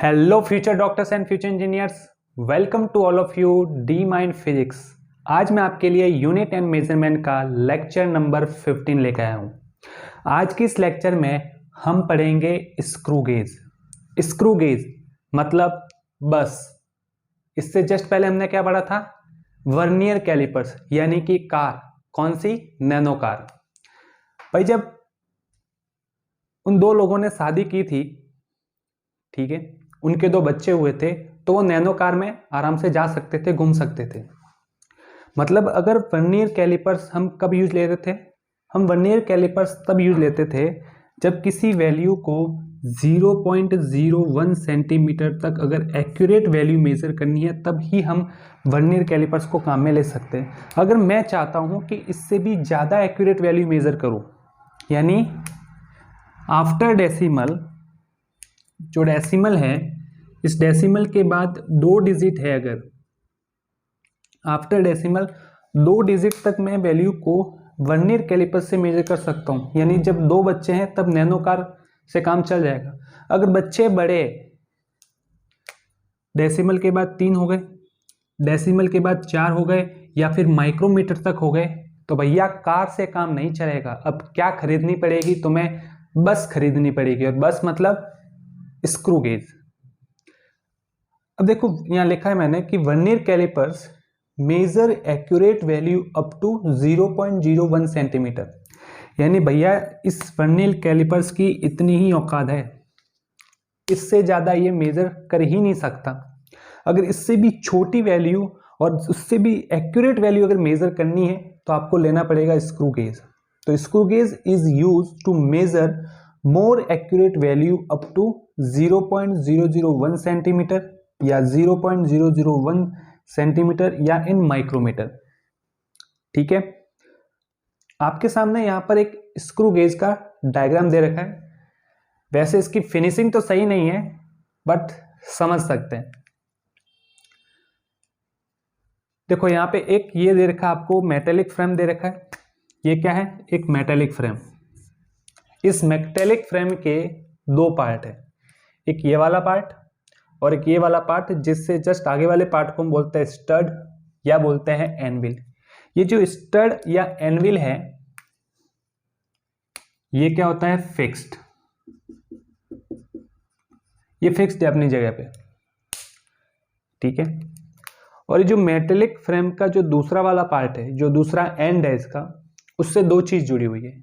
Hello future doctors and future engineers, welcome to all of you the mind physics. आज मैं आपके लिए unit and measurement का lecture number 15 लेकर आया हूँ। आज की इस लेक्चर में हम पढ़ेंगे स्क्रू गेज। स्क्रू गेज मतलब बस। इससे जस्ट पहले हमने क्या पढ़ा था? वर्नियर कैलिपर्स, यानी कि कार। कौन सी? Nano car. भाई जब उन दो लोगों ने शादी की थी, ठीक है, उनके दो बच्चे हुए थे, तो वो नैनो कार में आराम से जा सकते थे, घूम सकते थे। मतलब अगर वर्नियर कैलिपर्स हम कब यूज लेते थे? हम वर्नियर कैलिपर्स तब यूज लेते थे जब किसी वैल्यू को 0.01 सेंटीमीटर तक अगर एक्यूरेट वैल्यू मेजर करनी है, तब ही हम वर्नियर कैलिपर्स को काम में ले सकते हैं। अगर मैं चाहता हूं कि इससे भी ज़्यादा एक्यूरेट वैल्यू मेजर करूं, यानी आफ्टर डेसिमल, जो डेसिमल है, इस डेसिमल के बाद 2 डिजिट है, अगर आफ्टर डेसिमल 2 डिजिट तक मैं वैल्यू को वर्नियर कैलिपर से मेजर कर सकता हूं। यानी जब 2 बच्चे हैं तब नैनो कार से काम चल जाएगा। अगर बच्चे बड़े, डेसिमल के बाद 3 हो गए, डेसिमल के बाद 4 हो गए, या फिर माइक्रोमीटर तक हो गए, तो भैया कार से काम नहीं चलेगा। अब क्या खरीदनी पड़ेगी? तुम्हें बस खरीदनी पड़ेगी। और बस मतलब स्क्रू गेज। अब देखो यहां लिखा है मैंने कि vernier calipers measure accurate value up to 0.01 centimetre. यानी भैया इस वर्नियर कैलिपर्स की इतनी ही औकात है, इससे ज़्यादा ये मेजर कर ही नहीं सकता। अगर इससे भी छोटी वैल्यू और उससे भी एक्यूरेट वैल्यू अगर मेजर करनी है, तो आपको लेना पड़ेगा स्क्रू गेज। तो screw gauge is use to measure more accurate value up to 0.001 centimetre या 0.001 सेंटीमीटर या इन माइक्रोमीटर। ठीक है, आपके सामने यहां पर एक स्क्रू गेज का डायग्राम दे रखा है। वैसे इसकी फिनिशिंग तो सही नहीं है, बट समझ सकते हैं। देखो यहां पे एक ये दे रखा है आपको, मेटेलिक फ्रेम दे रखा है। ये क्या है? एक मेटेलिक फ्रेम। इस मेटेलिक फ्रेम के 2 पार्ट है, एक ये वाला पार्ट और एक ये वाला पार्ट, जिससे जस्ट आगे वाले पार्ट को हम बोलते हैं स्टड या बोलते हैं एनविल। ये जो स्टड या एनविल है, ये क्या होता है? फिक्स्ड। ये फिक्स्ड है अपनी जगह पे, ठीक है। और ये जो मेटेलिक फ्रेम का जो दूसरा वाला पार्ट है, जो दूसरा एंड है इसका, उससे 2 चीज जुड़ी हुई है।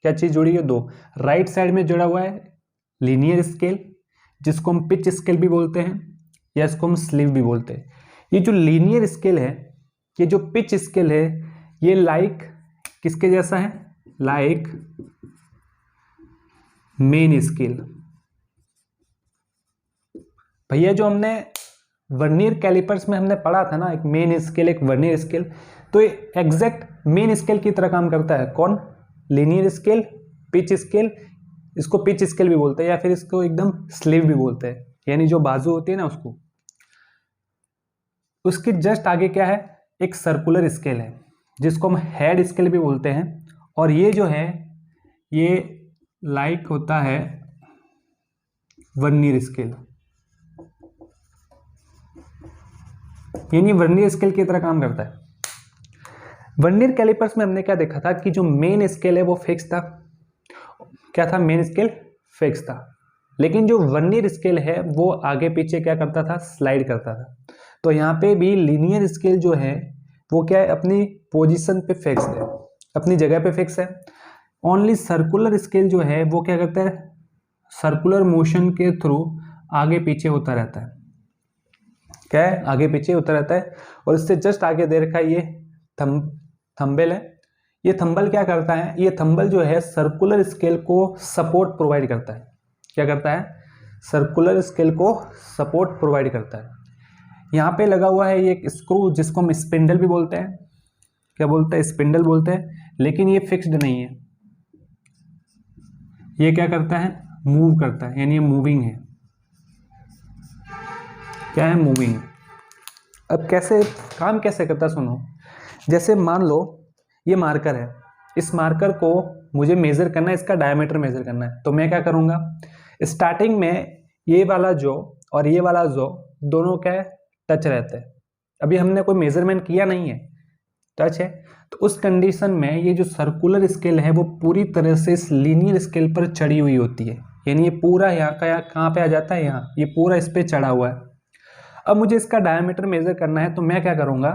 क्या चीज जुड़ी है? 2। राइट साइड में जुड़ा हुआ है लीनियर स्केल, जिसको हम पिच स्केल भी बोलते हैं या इसको हम स्लीव भी बोलते हैं। ये जो लीनियर स्केल है, ये जो पिच स्केल है, ये लाइक किसके जैसा है? Like main scale. भैया जो हमने वर्नियर कैलिपर्स में हमने पढ़ा था ना, एक मेन स्केल एक वर्नियर स्केल, तो ये एग्जैक्ट मेन स्केल की तरह काम करता है। कौन? Linear scale, pitch scale. इसको पिच स्केल भी बोलते हैं या फिर इसको एकदम स्लीव भी बोलते हैं, यानी जो बाजू होती है ना उसको। उसके जस्ट आगे क्या है? एक सर्कुलर स्केल है, जिसको हम हेड स्केल भी बोलते हैं। और ये जो है, ये लाइक होता है वर्नियर स्केल, यानी वर्नियर स्केल की तरह काम करता है। वर्नियर कैलिपर्स में हमने क्या देखा था कि जो मेन स्केल है वो फिक्स था। क्या था? मेन स्केल फिक्स था। लेकिन जो वर्नियर स्केल है वो आगे पीछे क्या करता था? स्लाइड करता था। तो यहाँ पे भी लीनियर स्केल जो है वो क्या है? अपनी पोजीशन पे फिक्स है, अपनी जगह पे फिक्स है। ओनली सर्कुलर स्केल जो है वो क्या करता है? सर्कुलर मोशन के थ्रू आगे पीछे होता रहता है। क्या है? आगे पीछे होता रहता है। और इससे जस्ट आगे दे रखा है ये थंबल है। ये थंबल क्या करता है? ये थंबल जो है सर्कुलर स्केल को सपोर्ट प्रोवाइड करता है। क्या करता है? सर्कुलर स्केल को सपोर्ट प्रोवाइड करता है। यहाँ पे लगा हुआ है ये एक स्क्रू, जिसको हम स्पिंडल भी बोलते हैं। क्या बोलते हैं? स्पिंडल बोलते हैं। लेकिन ये फिक्स्ड नहीं है, ये क्या करता है? मूव करता है, यानी ये मूविंग है। क्या है? मूविंग। अब कैसे काम कैसे करता है? सुनो, जैसे मान लो ये मार्कर है, इस मार्कर को मुझे मेजर करना है, इसका डायमीटर मेजर करना है। तो मैं क्या करूंगा? स्टार्टिंग में ये वाला जो और ये वाला जो दोनों क्या है, टच रहते हैं। अभी हमने कोई मेजरमेंट किया नहीं है, टच है। तो उस कंडीशन में ये जो सर्कुलर स्केल है वो पूरी तरह से इस लीनियर स्केल पर चढ़ी हुई होती है, यानी ये पूरा यहाँ का यहाँ कहाँ पे आ जाता है, यहाँ, ये पूरा इस पे चढ़ा हुआ है। अब मुझे इसका डायमीटर मेजर करना है, तो मैं क्या करूँगा,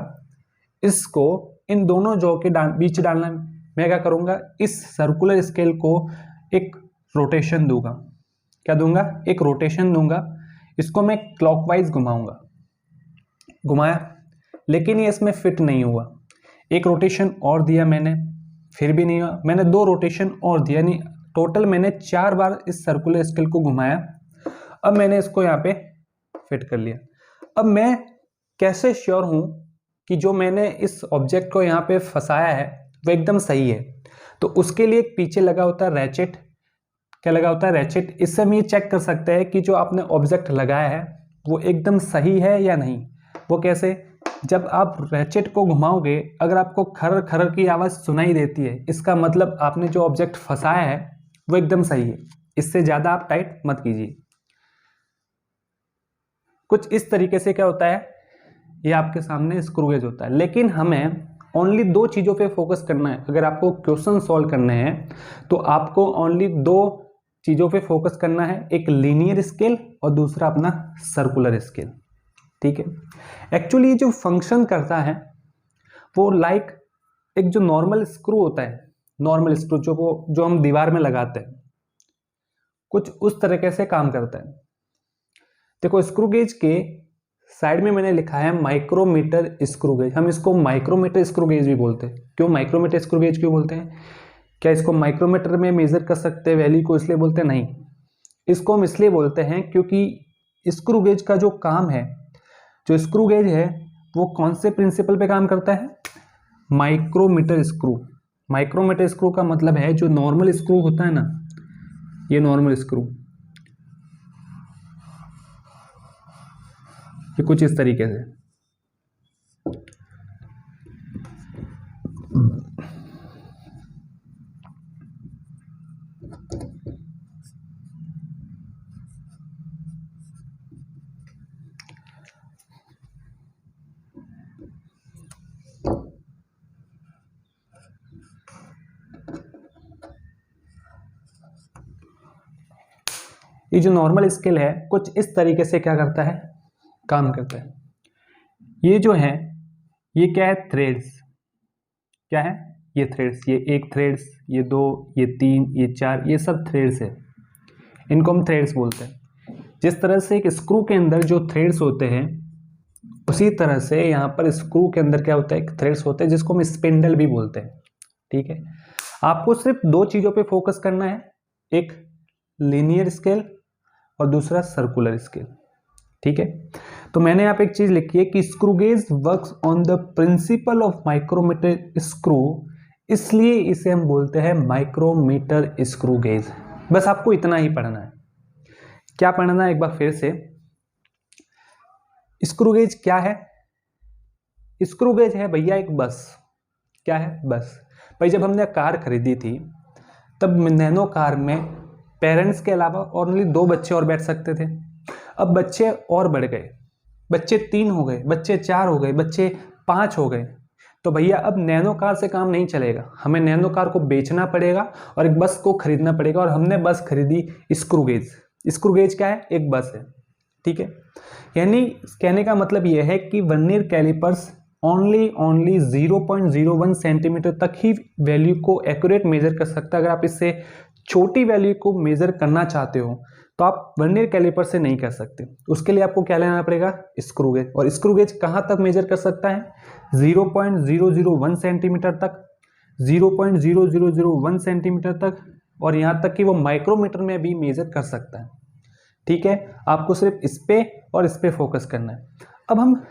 इसको इन दोनों जॉ के बीच डालना है। मैं क्या करूँगा, इस सर्कुलर स्केल को एक रोटेशन दूंगा। क्या दूंगा, एक रोटेशन दूंगा। इसको मैं क्लॉकवाइज घुमाऊंगा, घुमाया, लेकिन ये इसमें फिट नहीं हुआ। एक रोटेशन और दिया मैंने, फिर भी नहीं हुआ। मैंने 2 रोटेशन और दिया, यानी टोटल मैंने 4 बार इस सर्कुलर स्केल को घुमाया। अब मैंने इसको यहाँ पे फिट कर लिया। अब मैं कैसे श्योर हूँ कि जो मैंने इस ऑब्जेक्ट को यहाँ पे फंसाया है वो एकदम सही है? तो उसके लिए एक पीछे लगा होता है रैचेट। क्या लगा होता है, रैचेट। इससे हम ये चेक कर सकते हैं कि जो आपने ऑब्जेक्ट लगाया है वो एकदम सही है या नहीं। वो कैसे, जब आप रैचेट को घुमाओगे, अगर आपको खरर खरर की आवाज़ सुनाई देती है, इसका मतलब आपने जो ऑब्जेक्ट फंसाया है वो एकदम सही है। इससे ज़्यादा आप टाइट मत कीजिए। कुछ इस तरीके से क्या होता है, ये आपके सामने स्क्रू गेज होता है। लेकिन हमें ओनली 2 चीज़ों पे फोकस करना है। अगर आपको क्वेश्चन सॉल्व करने हैं तो आपको ओनली 2 चीज़ों पे फोकस करना है, एक लीनियर स्केल और दूसरा अपना सर्कुलर स्केल। ठीक है। एक्चुअली जो फंक्शन करता है वो लाइक एक जो नॉर्मल स्क्रू होता है, नॉर्मल स्क्रू जो हम दीवार में लगाते हैं, कुछ उस तरीके से काम करता है। देखो, स्क्रू गेज के साइड में मैंने लिखा है माइक्रोमीटर स्क्रू गेज। हम इसको माइक्रोमीटर स्क्रू गेज भी बोलते हैं। क्यों माइक्रोमीटर स्क्रू गेज क्यों बोलते हैं? क्या इसको माइक्रोमीटर में मेजर कर सकते हैं वैल्यू को, इसलिए बोलते हैं? नहीं, इसको हम इसलिए बोलते हैं क्योंकि स्क्रू गेज का जो काम है, जो स्क्रू गेज है वो कौन से प्रिंसिपल पे काम करता है? Micrometer screw. माइक्रोमीटर स्क्रू का मतलब है जो नॉर्मल स्क्रू होता है ना, ये नॉर्मल स्क्रू, ये कुछ इस तरीके से, ये जो नॉर्मल स्केल है कुछ इस तरीके से क्या करता है, काम करता है। ये जो है, ये क्या है, थ्रेड्स। क्या है ये? थ्रेड्स। ये 1 थ्रेड्स, ये 2, ये 3, ये 4, ये सब थ्रेड्स है। इनको हम थ्रेड्स बोलते हैं। जिस तरह से एक स्क्रू के अंदर जो थ्रेड्स होते हैं, उसी तरह से यहाँ पर स्क्रू के अंदर क्या होता है, एक थ्रेड्स होते हैं जिसको हम स्पिंडल भी बोलते हैं। ठीक है। आपको सिर्फ 2 चीज़ों पे फोकस करना है, एक लीनियर स्केल और दूसरा सर्कुलर स्केल। ठीक है। तो मैंने यहाँ पे एक चीज लिखी है कि screw gauge works on the principle of micrometer screw, इसलिए इसे हम बोलते हैं माइक्रोमीटर स्क्रू गेज। बस आपको इतना ही पढ़ना है। क्या पढ़ना है एक बार फिर से, स्क्रू गेज क्या है? स्क्रू गेज है भैया एक बस। क्या है? बस। भाई जब हमने कार खरीदी थी तब नैनो कार में पेरेंट्स के अलावा ओनली 2 बच्चे और बैठ सकते थे। अब बच्चे और बढ़ गए, बच्चे 3 हो गए, बच्चे 4 हो गए, बच्चे 5 हो गए। तो भैया अब नैनो कार से काम नहीं चलेगा, हमें नैनो कार को बेचना पड़ेगा और एक बस को खरीदना पड़ेगा। और हमने बस खरीदी स्क्रू गेज। स्क्रू गेज क्या है? एक बस है। ठीक है। यानी कहने का मतलब यह है कि वर्नियर कैलिपर्स ओनली 0.01 सेंटीमीटर तक ही वैल्यू को एक्यूरेट मेजर कर सकता है। अगर आप इससे छोटी वैल्यू को मेजर करना चाहते हो तो आप वर्नियर कैलिपर से नहीं कर सकते। उसके लिए आपको क्या लेना पड़ेगा? Screw gauge. और स्क्रू गेज कहाँ तक मेजर कर सकता है? 0.001 सेंटीमीटर तक, 0.0001 सेंटीमीटर तक, और यहाँ तक कि वो माइक्रोमीटर में भी मेजर कर सकता है। ठीक है। आपको सिर्फ इस पे और इस पे फोकस करना है। अब हम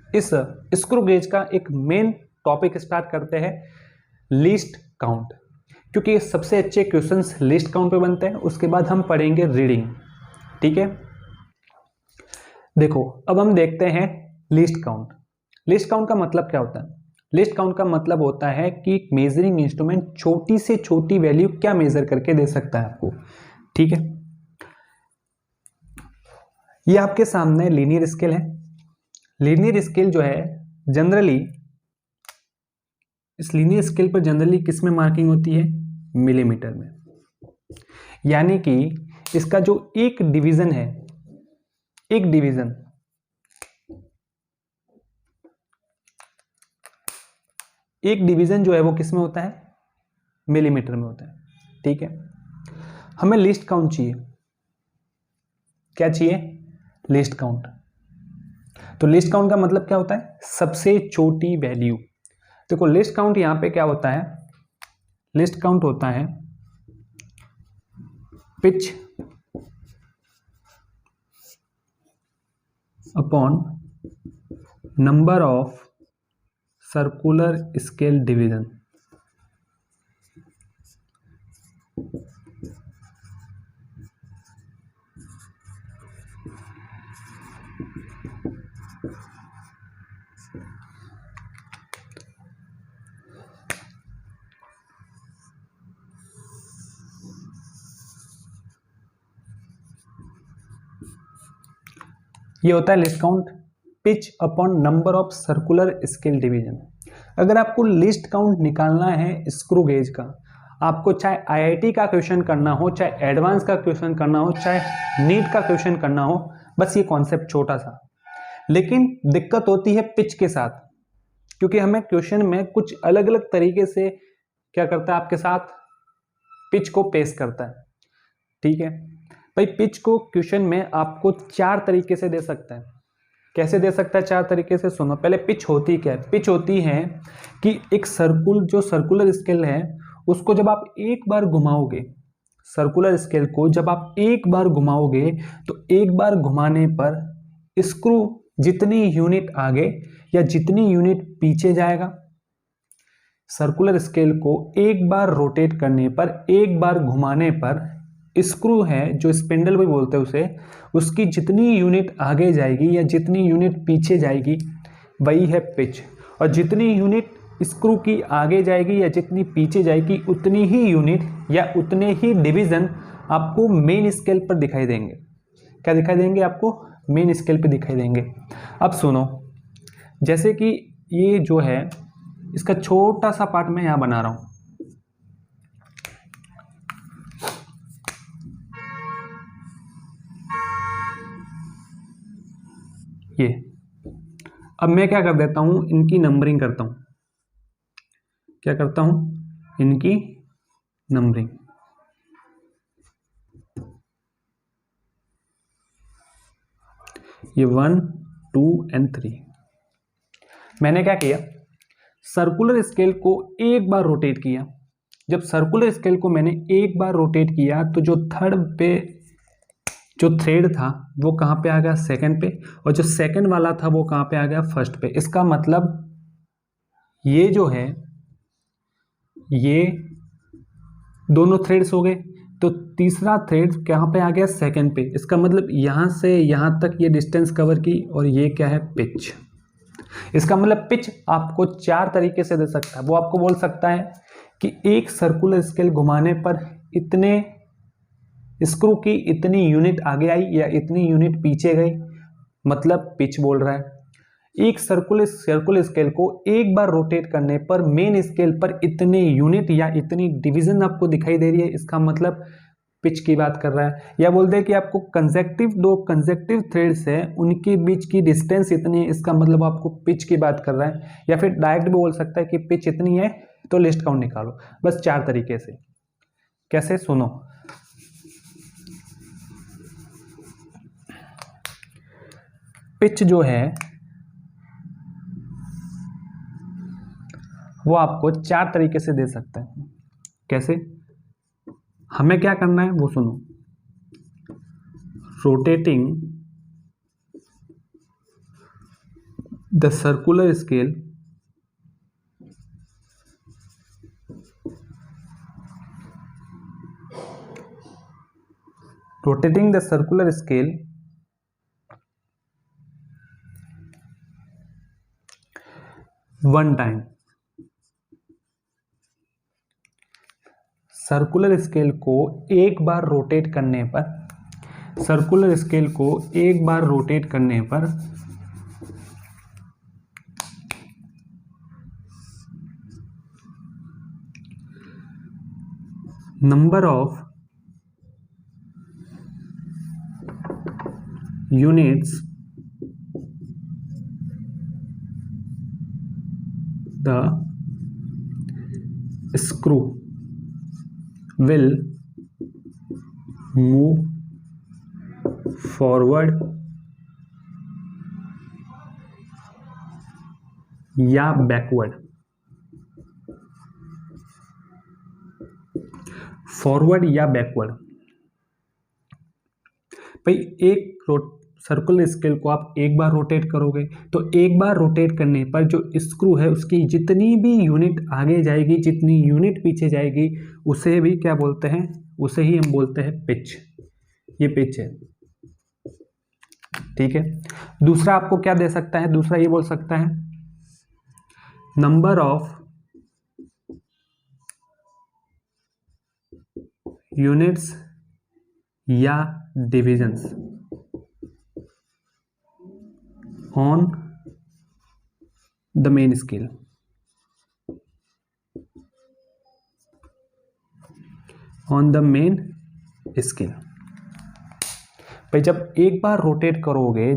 इस स्क्रू गेज का एक मेन टॉपिक स्टार्ट करते हैं, लीस्ट काउंट, क्योंकि सबसे अच्छे क्वेश्चंस लिस्ट काउंट पे बनते हैं। उसके बाद हम पढ़ेंगे रीडिंग। ठीक है। देखो, अब हम देखते हैं लिस्ट काउंट। लिस्ट काउंट का मतलब क्या होता है? लिस्ट काउंट का मतलब होता है कि मेजरिंग इंस्ट्रूमेंट छोटी से छोटी वैल्यू क्या मेजर करके दे सकता है आपको। ठीक है। ये आपके सामने लीनियर स्केल है। लीनियर स्केल जो है जनरली, इस लीनियर स्केल पर जनरली किस में मार्किंग होती है? मिलीमीटर में। यानी कि इसका जो एक डिवीजन है, एक डिवीजन जो है वो किस में होता है? मिलीमीटर में होता है। ठीक है, हमें लिस्ट काउंट चाहिए। क्या चाहिए? List count. तो लिस्ट काउंट का मतलब क्या होता है? सबसे छोटी वैल्यू। देखो लिस्ट काउंट यहां पे क्या होता है? लिस्ट काउंट होता है pitch upon number of circular scale division. ये होता है least count, pitch upon number of circular scale division. अगर आपको लिस्ट काउंट निकालना है स्क्रू गेज का, आपको चाहे आईआईटी का क्वेश्चन करना हो, चाहे एडवांस का क्वेश्चन करना हो, चाहे नीट का क्वेश्चन करना हो, बस ये कॉन्सेप्ट छोटा सा। लेकिन दिक्कत होती है पिच के साथ, क्योंकि हमें क्वेश्चन में कुछ अलग अलग तरीके से क्या करता है आपके साथ, पिच को पेश करता है। ठीक है भाई, पिच को क्वेश्चन में आपको 4 तरीके से दे सकता है। कैसे दे सकता है 4 तरीके से? सुनो, पहले पिच होती क्या है? पिच होती है कि एक सर्कुलर स्केल है, उसको जब आप एक बार घुमाओगे, सर्कुलर स्केल को जब आप एक बार घुमाओगे, तो एक बार घुमाने पर स्क्रू जितनी यूनिट आगे या जितनी यूनिट पीछे जाएगा, सर्कुलर स्केल को एक बार रोटेट करने पर, एक बार घुमाने पर स्क्रू है जो स्पिंडल भी बोलते हैं उसे, उसकी जितनी यूनिट आगे जाएगी या जितनी यूनिट पीछे जाएगी वही है पिच। और जितनी यूनिट स्क्रू की आगे जाएगी या जितनी पीछे जाएगी, उतनी ही यूनिट या उतने ही डिवीजन आपको मेन स्केल पर दिखाई देंगे। क्या दिखाई देंगे आपको? मेन स्केल पर दिखाई देंगे। अब सुनो, जैसे कि ये जो है, इसका छोटा सा पार्ट मैं यहां बना रहा हूं। ये अब मैं क्या कर देता हूं, इनकी नंबरिंग करता हूं। क्या करता हूं? इनकी नंबरिंग। ये 1 2 एंड 3। मैंने क्या किया, सर्कुलर स्केल को एक बार रोटेट किया। जब सर्कुलर स्केल को मैंने एक बार रोटेट किया, तो जो थर्ड पे जो थ्रेड था वो कहाँ पे आ गया? सेकंड पे। और जो सेकंड वाला था वो कहाँ पे आ गया? फर्स्ट पे। इसका मतलब ये जो है, ये दोनों थ्रेड्स हो गए, तो तीसरा थ्रेड कहाँ पे आ गया? सेकंड पे। इसका मतलब यहाँ से यहाँ तक ये डिस्टेंस कवर की, और ये क्या है? पिच। इसका मतलब पिच आपको 4 तरीके से दे सकता है। वो आपको बोल सकता है कि एक सर्कुलर स्केल घुमाने पर इतने स्क्रू की इतनी यूनिट आगे आई या इतनी यूनिट पीछे गई, मतलब पिच बोल रहा है। एक सर्कुलर स्केल को एक बार रोटेट करने पर मेन स्केल पर इतने यूनिट या इतनी डिवीजन आपको दिखाई दे रही है, इसका मतलब पिच की बात कर रहा है। या बोलते हैं कि आपको दो कंसेक्टिव थ्रेड्स है, उनके बीच की डिस्टेंस इतनी है, इसका मतलब आपको पिच की बात कर रहा है। या फिर डायरेक्ट भी बोल सकता है कि पिच इतनी है, तो लिस्ट काउंट निकालो। बस 4 तरीके से। कैसे? सुनो, पिच जो है वो आपको 4 तरीके से दे सकता है। कैसे? हमें क्या करना है वो सुनो। Rotating the circular scale one time. Circular scale को एक बार रोटेट करने पर सर्कुलर स्केल को एक बार रोटेट करने पर number of units the screw will move forward या बैकवर्ड। फॉरवर्ड या बैकवर्ड भाई, एक सर्कुलर स्केल को आप एक बार रोटेट करोगे तो एक बार रोटेट करने पर जो स्क्रू है उसकी जितनी भी यूनिट आगे जाएगी, जितनी यूनिट पीछे जाएगी, उसे भी क्या बोलते हैं, उसे ही हम बोलते हैं पिच। ये पिच है, ठीक है। दूसरा आपको क्या दे सकता है, दूसरा ये बोल सकता है नंबर ऑफ यूनिट्स या divisions on the main scale। on the main scale भाई, जब एक बार रोटेट करोगे,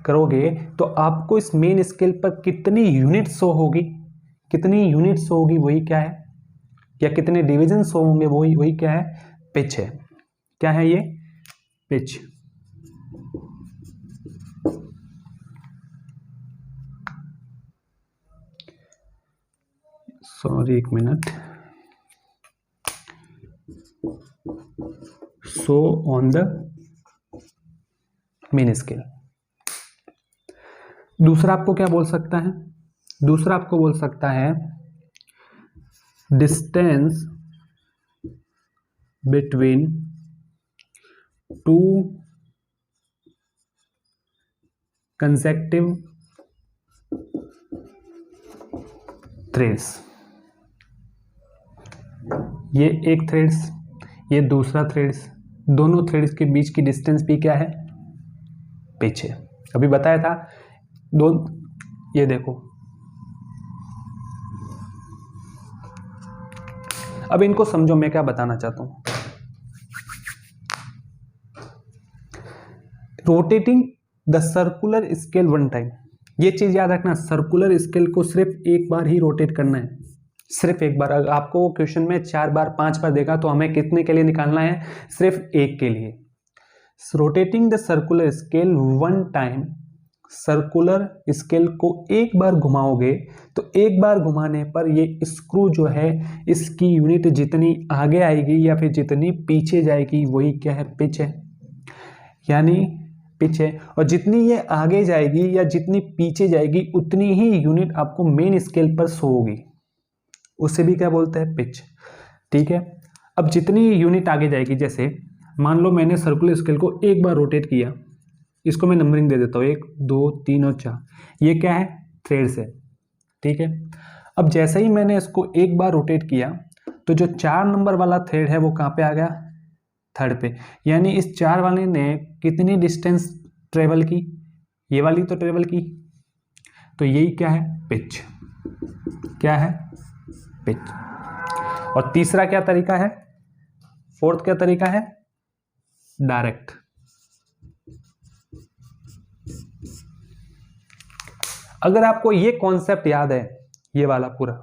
करोगे तो आपको इस मेन स्केल पर कितनी यूनिट शो होगी, वही क्या है, या कितने डिवीजन शो होंगे, वही क्या है, पिच है। क्या है ये, पिच। सॉरी, एक minute. So on the main scale. दूसरा आपको क्या बोल सकता है, दूसरा आपको बोल सकता है distance between two consecutive threads. ये एक थ्रेड्स, ये दूसरा थ्रेड्स, दोनों थ्रेड्स के बीच की डिस्टेंस भी क्या है, पिच है। अभी बताया था ये देखो, अब इनको समझो मैं क्या बताना चाहता हूं। Rotating the circular scale one time, ये चीज याद रखना, सर्कुलर स्केल को सिर्फ एक बार ही रोटेट करना है, सिर्फ एक बार। अगर आपको वो क्वेश्चन में 4 बार 5 बार देगा तो हमें कितने के लिए निकालना है, सिर्फ एक के लिए। Rotating the circular scale one time, circular scale को एक बार घुमाओगे तो एक बार घुमाने पर ये स्क्रू जो है, इसकी यूनिट जितनी आगे आएगी या फिर जितनी पीछे जाएगी, वही क्या है, पिच है। यानी पिच है, और जितनी ये आगे जाएगी या जितनी पीछे जाएगी उतनी ही यूनिट आपको मेन स्केल पर शो होगी, उसे भी क्या बोलते हैं, पिच। ठीक है, अब जितनी यूनिट आगे जाएगी, जैसे मान लो मैंने सर्कुलर स्केल को एक बार रोटेट किया, इसको मैं नंबरिंग दे देता हूँ 1 2 3 और 4, ये क्या है, थ्रेड्स है। ठीक है, अब जैसे ही मैंने इसको एक बार रोटेट किया तो जो 4 नंबर वाला थ्रेड है वो कहाँ पे आ गया, थर्ड पे। यानी इस 4 वाले ने कितनी डिस्टेंस ट्रेवल की, ये वाली तो ट्रेवल की, तो यही क्या है, पिच। क्या है, पिच। और तीसरा क्या तरीका है, फोर्थ क्या तरीका है, डायरेक्ट। अगर आपको ये कॉन्सेप्ट याद है, ये वाला पूरा,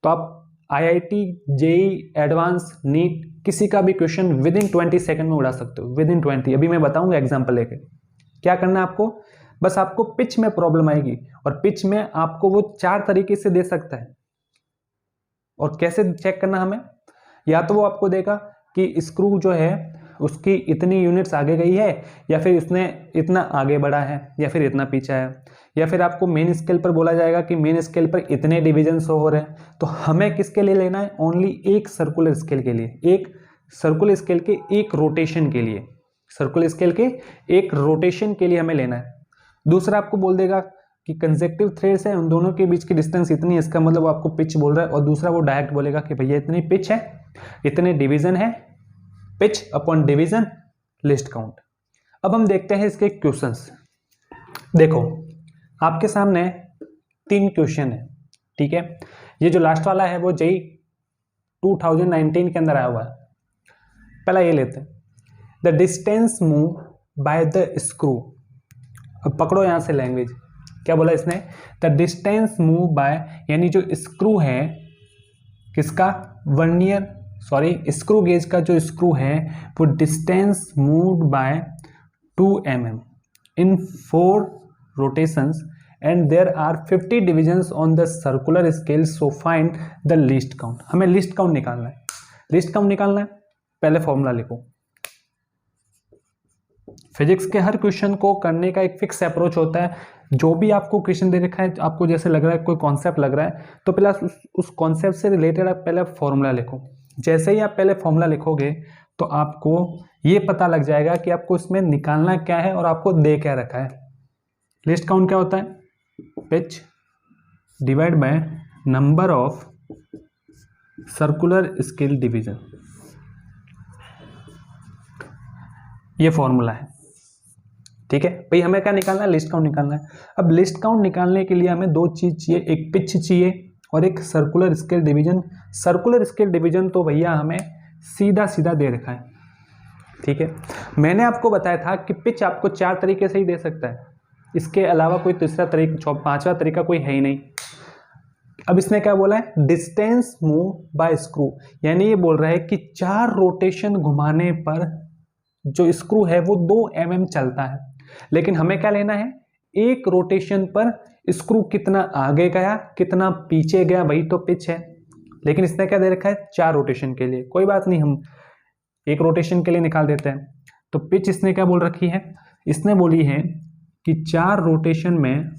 तो आप IIT JEE एडवांस नीट किसी का भी क्वेश्चन विद इन 20 सेकंड में उड़ा सकते हो, विद इन 20। अभी मैं बताऊंगा एग्जांपल लेके। क्या करना है आपको, बस आपको पिच में प्रॉब्लम आएगी, और पिच में आपको वो 4 तरीके से दे सकता है। और कैसे चेक करना हमें, या तो वो आपको देगा कि स्क्रू जो है उसकी इतनी यूनिट्स आगे गई है, या फिर उसने इतना आगे बढ़ा है, या फिर इतना पीछा है, या फिर आपको मेन स्केल पर बोला जाएगा कि मेन स्केल पर इतने डिवीजन शो हो रहे हैं। तो हमें किसके लिए लेना है, ओनली एक सर्कुलर स्केल के लिए, एक सर्कुलर स्केल के एक रोटेशन के लिए, सर्कुलर स्केल के एक रोटेशन के लिए हमें लेना है। दूसरा आपको बोल देगा कि कंसेक्टिव थ्रेड्स है, उन दोनों के बीच की डिस्टेंस इतनी है, इसका मतलब आपको पिच बोल रहा है। और दूसरा वो डायरेक्ट बोलेगा कि भैया इतनी पिच है, इतने डिवीजन है, pitch upon division list count. अब हम देखते हैं इसके क्वेश्चंस। देखो आपके सामने 3 क्वेश्चन है, ठीक है। ये जो लास्ट वाला है वो जेई 2019 के अंदर आया हुआ है। पहला ये लेते हैं, the distance move by the screw. अब पकड़ो यहां से लैंग्वेज, क्या बोला इसने, द डिस्टेंस मूव बाय, यानी जो स्क्रू है किसका, वर्नियर सॉरी स्क्रू गेज का जो स्क्रू है वो distance moved by 2 mm in 4 rotations and there are 50 divisions on the circular scale, so find the least count। हमें लिस्ट काउंट निकालना है। लिस्ट काउंट निकालना है, पहले फॉर्मूला लिखो। फिजिक्स के हर क्वेश्चन को करने का एक फिक्स अप्रोच होता है। जो भी आपको क्वेश्चन दे रखा है, आपको जैसे लग रहा है कोई कॉन्सेप्ट लग रहा है, तो पहले उस कॉन्सेप्ट से रिलेटेड आप पहले फॉर्मूला लिखो। जैसे ही आप पहले फॉर्मूला लिखोगे तो आपको ये पता लग जाएगा कि आपको इसमें निकालना क्या है और आपको दे क्या रखा है। लिस्ट काउंट क्या होता है, pitch divide by number of circular scale division, ये फॉर्मूला है, ठीक है भाई। हमें क्या निकालना है, लिस्ट काउंट निकालना है। अब लिस्ट काउंट निकालने के लिए हमें 2 चीज चाहिए, एक पिच चाहिए और एक circular scale division. Circular scale division तो भैया हमें सीधा सीधा दे रखा है, ठीक है। मैंने आपको बताया था कि पिच आपको 4 तरीके से ही दे सकता है, इसके अलावा कोई तीसरा तरीका, 5वां तरीका कोई है ही नहीं। अब इसने क्या बोला है, डिस्टेंस मूव बाय स्क्रू, यानी ये बोल रहा है कि 4 रोटेशन घुमाने पर जो स्क्रू है वो 2 mm चलता है। लेकिन हमें क्या लेना है, एक रोटेशन पर स्क्रू कितना आगे गया कितना पीछे गया, वही तो पिच है। लेकिन इसने क्या दे रखा है, 4 रोटेशन के लिए। कोई बात नहीं, हम एक रोटेशन के लिए निकाल देते हैं। तो पिच इसने क्या बोल रखी है, इसने बोली है कि 4 रोटेशन में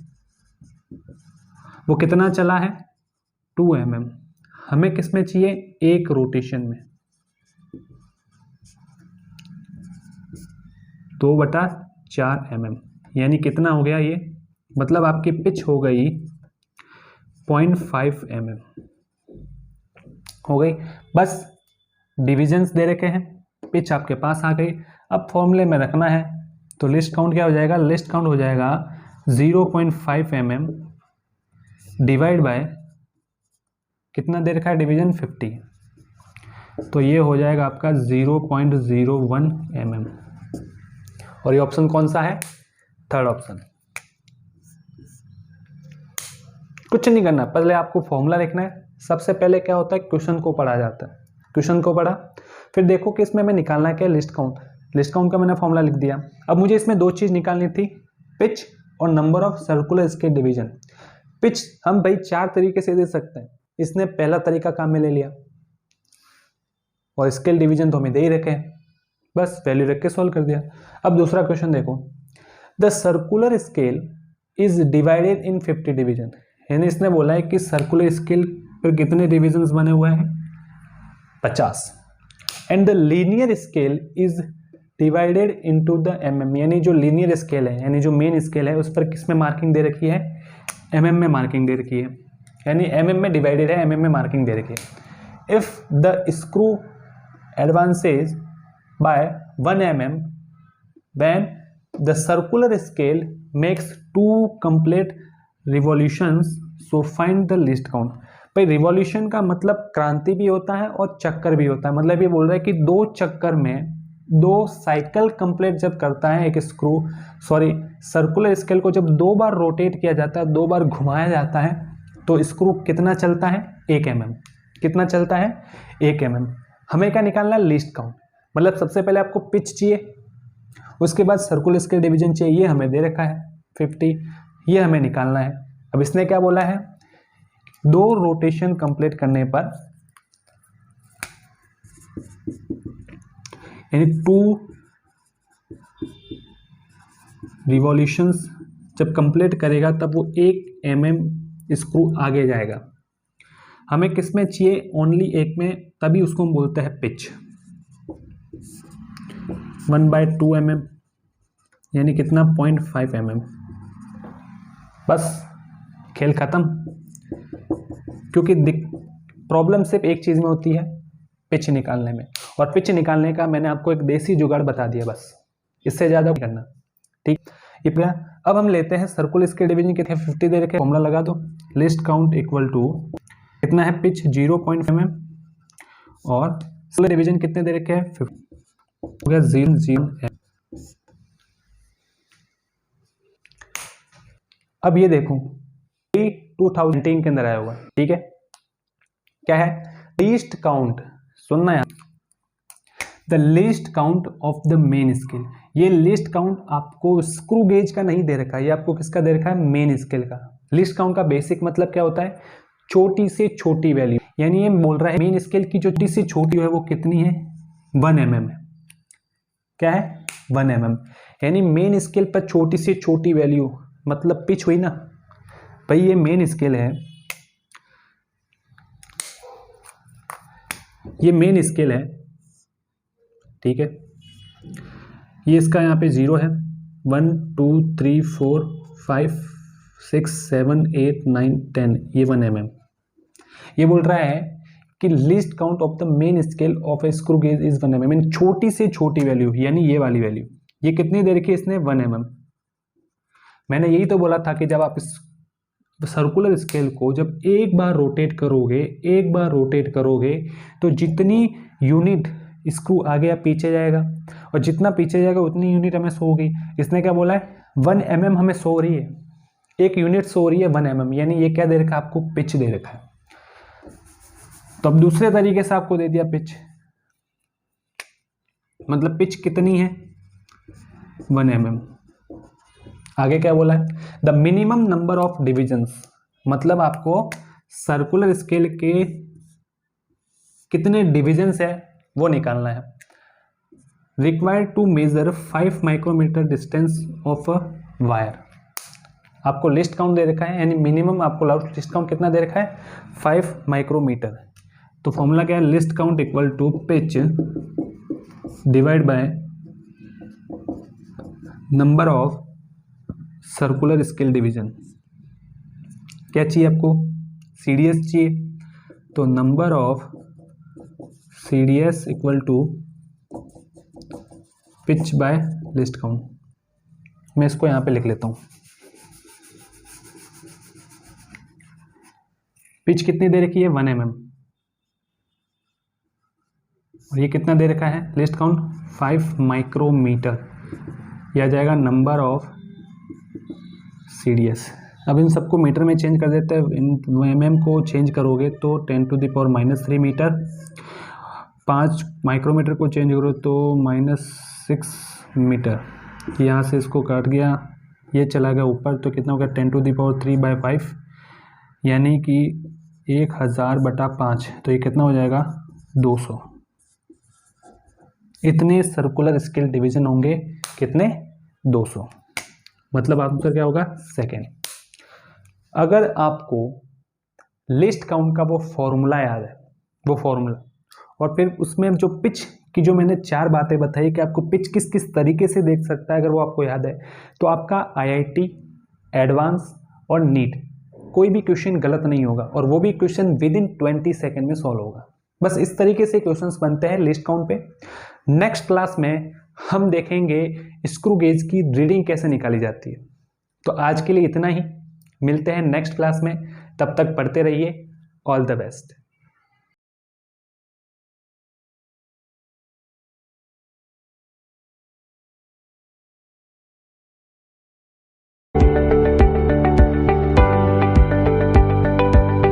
वो कितना चला है, 2 mm। हमें किसमें चाहिए, एक रोटेशन में 2/4 mm, यानी कितना हो गया ये, मतलब आपकी पिच हो गई 0.5 mm हो गई। बस डिविजन्स दे रखे हैं, पिच आपके पास आ गई। अब फॉर्मूले में रखना है, तो लिस्ट काउंट क्या हो जाएगा, लिस्ट काउंट हो जाएगा 0.5 mm डिवाइड बाय कितना दे रखा है डिवीजन, 50, तो ये हो जाएगा आपका 0.01 mm। और ये ऑप्शन कौन सा है, 3rd ऑप्शन। कुछ नहीं करना, पहले आपको फॉर्मूला लिखना है। सबसे पहले क्या होता है, क्वेश्चन को पढ़ा जाता है। क्वेश्चन को पढ़ा, फिर देखो कि इसमें हमें निकालना है क्या, लिस्ट काउंट। लिस्ट काउंट का मैंने फॉर्मूला लिख दिया। अब मुझे इसमें 2 चीज निकालनी थी, पिच और number of circular scale division. Pitch हम भाई 4 तरीके से दे सकते हैं, इसने पहला तरीका काम में ले लिया, और स्केल डिवीजन तो हमें दे ही रखे हैं, बस वैल्यू रख के सॉल्व कर दिया। अब दूसरा क्वेश्चन देखो, the circular scale is divided in 50 division, यानी इसने बोला है कि सर्कुलर स्केल पर कितने डिविजन्स बने हुए हैं, 50। And the linear scale is divided into the mm, यानी जो लीनियर स्केल है, यानी जो मेन स्केल है, उस पर किस में मार्किंग दे रखी है, mm में मार्किंग दे रखी है, यानी mm में डिवाइडेड है, mm में मार्किंग दे रखी है। If the screw advances by 1 mm when the circular scale makes 2 complete revolutions, so find the least count। भाई रिवॉल्यूशन का मतलब क्रांति भी होता है और चक्कर भी होता है। मतलब ये बोल रहा है कि 2 चक्कर में 2 साइकिल कंप्लीट जब करता है एक स्क्रू, सॉरी सर्कुलर स्केल को जब 2 बार रोटेट किया जाता है, 2 बार घुमाया जाता है, तो स्क्रू कितना चलता है, 1 mm। कितना चलता है, 1 mm। हमें क्या निकालना है, लिस्ट काउंट। मतलब सबसे पहले आपको पिच चाहिए, उसके बाद सर्कुलर स्केल डिवीजन चाहिए, ये हमें दे रखा है 50, ये हमें निकालना है। अब इसने क्या बोला है, 2 रोटेशन कंप्लीट करने पर, यानी 2 रिवॉल्यूशंस जब कंप्लीट करेगा तब वो 1 mm स्क्रू आगे जाएगा। हमें किस में चाहिए, ओनली एक में, तभी उसको हम बोलते हैं पिच। 1/2 mm यानी कितना, 0.5 mm। बस खेल खत्म। क्योंकि प्रॉब्लम सिर्फ एक चीज में होती है, पिच निकालने में। और पिच निकालने का मैंने आपको एक देसी जुगाड़ बता दिया, बस इससे ज़्यादा करना, ठीक। ये अब हम लेते हैं सर्कुलर स्केल डिवीजन कितने 50 दे रखे, फॉर्मूला लगा दो, लिस्ट काउंट इक्वल टू कितना है पिच 0.5 mm और सर्कुलर डिवीजन कितने दे रखे हैं 50 हो गया 0.0 mm। अब ये देखो 2019 के अंदर आया हुआ, ठीक है, क्या है लीस्ट काउंट, सुनना यार, the least count of the main scale. ये लिस्ट काउंट आपको स्क्रू गेज का नहीं दे रखा है, ये आपको किसका दे रखा है मेन स्केल का। लिस्ट काउंट का बेसिक मतलब क्या होता है, छोटी से छोटी वैल्यू, यानी ये बोल रहा है मेन स्केल की जो छोटी से छोटी है वो कितनी है 1 mm है, क्या है 1 mm, यानी मेन स्केल पर छोटी से छोटी वैल्यू मतलब पिच हुई ना भाई, ये मेन स्केल है, ये मेन स्केल है, ठीक है, ये इसका यहाँ पे 0 है, 1 2 3 4 5 6 7 8 9 10, ये 1 mm। ये बोल रहा है कि list count of the main scale of A screw gauge is 1 mm, छोटी से छोटी वैल्यू यानी ये वाली वैल्यू, ये कितनी दे रखी है इसने 1 mm। मैंने यही तो बोला था कि जब आप इस सर्कुलर स्केल को जब एक बार रोटेट करोगे तो जितनी यूनिट स्क्रू आगे या पीछे जाएगा और जितना पीछे जाएगा उतनी यूनिट हमें शो होगी। इसने क्या बोला है 1 mm हमें शो हो रही है, एक यूनिट शो हो रही है 1 mm, यानी ये क्या दे रखा है आपको पिच दे रखा है। तो अब दूसरे तरीके से आपको दे दिया पिच, मतलब पिच कितनी है 1 mm। आगे क्या बोला है the minimum number of divisions, मतलब आपको सर्कुलर स्केल के कितने डिविजन्स है वो निकालना है। Required to measure 5 micrometer distance of a wire, आपको लिस्ट काउंट दे रखा है, यानी मिनिमम आपको लिस्ट काउंट कितना दे रखा है 5 माइक्रोमीटर। तो फॉर्मूला क्या है least count equal to pitch divide by number of circular scale division. क्या चाहिए आपको सीडीएस चाहिए, तो number of CDS equal to pitch by least count. मैं इसको यहां पे लिख लेता हूं, पिच कितनी दे रखी है 1 mm और ये कितना दे रखा है लिस्ट काउंट 5 माइक्रोमीटर, यह आ जाएगा नंबर ऑफ सीडीएस। अब इन सबको मीटर में चेंज कर देते हैं, इन mm को चेंज करोगे तो 10⁻³ मीटर, 5 माइक्रोमीटर को चेंज करो तो -6 मीटर, यहाँ से इसको काट गया, ये चला गया ऊपर तो कितना हो गया 10⁻³ यानी कि 1000/5, तो ये कितना हो जाएगा 200। इतने सर्कुलर स्केल डिवीजन होंगे, कितने 200, मतलब आंसर क्या होगा सेकेंड। अगर आपको लिस्ट काउंट का वो फॉर्मूला याद है, वो फॉर्मूला, और फिर उसमें जो पिच की जो मैंने 4 बातें बताई कि आपको पिच किस किस तरीके से देख सकता है, अगर वो आपको याद है तो आपका आईआईटी, एडवांस और नीट कोई भी क्वेश्चन गलत नहीं होगा, और वो भी क्वेश्चन विदिन 20 सेकेंड में सॉल्व होगा। बस इस तरीके से क्वेश्चंस बनते हैं लिस्ट काउंट पे। नेक्स्ट क्लास में हम देखेंगे स्क्रू गेज की रीडिंग कैसे निकाली जाती है। तो आज के लिए इतना ही, मिलते हैं नेक्स्ट क्लास में, तब तक पढ़ते रहिए। All the best.